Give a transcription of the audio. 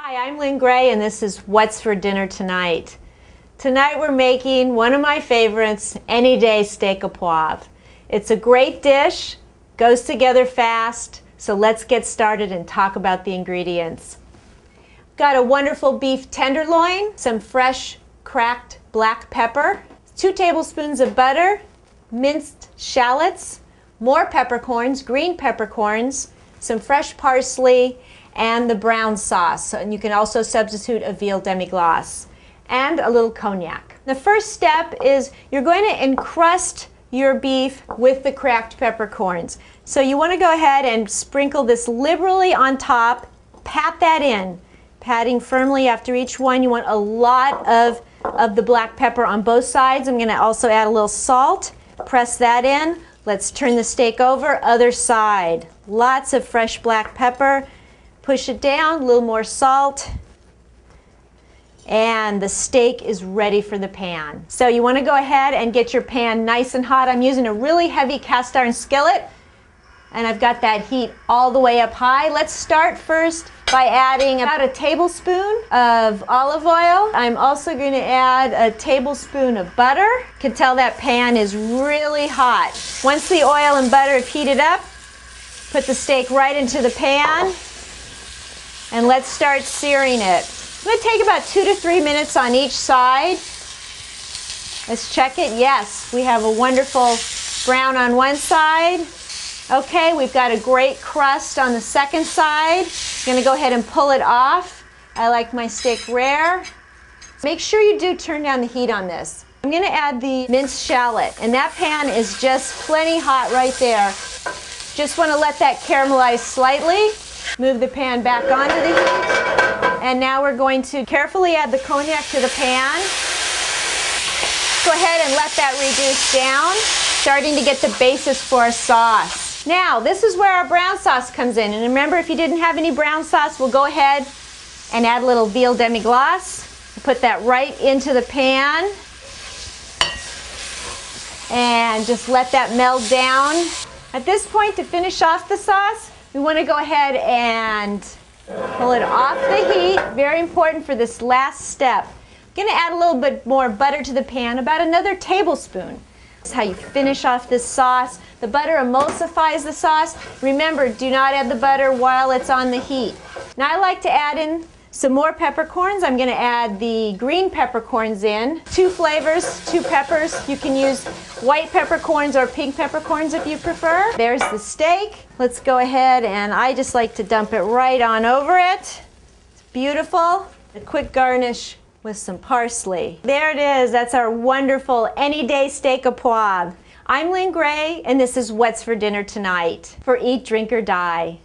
Hi, I'm Lynn Gray and this is What's for Dinner Tonight. Tonight we're making one of my favorites, Anyday steak au poivre. It's a great dish, goes together fast, so let's get started and talk about the ingredients. Got a wonderful beef tenderloin, some fresh cracked black pepper, 2 tablespoons of butter, minced shallots, more peppercorns, green peppercorns, some fresh parsley, and the brown sauce. And you can also substitute a veal demi-glace and a little cognac. The first step is you're going to encrust your beef with the cracked peppercorns. So you want to go ahead and sprinkle this liberally on top, pat that in, patting firmly after each one. You want a lot of the black pepper on both sides. I'm going to also add a little salt, press that in. Let's turn the steak over, other side. Lots of fresh black pepper. Push it down, a little more salt, and the steak is ready for the pan. So you want to go ahead and get your pan nice and hot. I'm using a really heavy cast iron skillet, and I've got that heat all the way up high. Let's start first by adding about a tablespoon of olive oil. I'm also going to add a tablespoon of butter. You can tell that pan is really hot. Once the oil and butter have heated up, put the steak right into the pan. And let's start searing it. It's going to take about 2 to 3 minutes on each side. Let's check it. Yes, we have a wonderful brown on one side. Okay, we've got a great crust on the second side. I'm going to go ahead and pull it off. I like my steak rare. Make sure you do turn down the heat on this. I'm going to add the minced shallot, and that pan is just plenty hot right there. Just want to let that caramelize slightly. Move the pan back onto the heat, and now we're going to carefully add the cognac to the pan. Go ahead and let that reduce down, starting to get the basis for a sauce. Now, this is where our brown sauce comes in, and remember, if you didn't have any brown sauce, we'll go ahead and add a little veal demi-glace. Put that right into the pan, and just let that melt down. At this point, to finish off the sauce, we want to go ahead and pull it off the heat. Very important for this last step. I'm going to add a little bit more butter to the pan, about another tablespoon. That's how you finish off this sauce. The butter emulsifies the sauce. Remember, do not add the butter while it's on the heat. Now I like to add in some more peppercorns. I'm going to add the green peppercorns in. 2 flavors, 2 peppers. You can use white peppercorns or pink peppercorns if you prefer. There's the steak. Let's go ahead, and I just like to dump it right on over it. It's beautiful. A quick garnish with some parsley. There it is. That's our wonderful Anyday steak au poivre. I'm Lynn Gray, and this is What's for Dinner Tonight for Eat, Drink, or Die.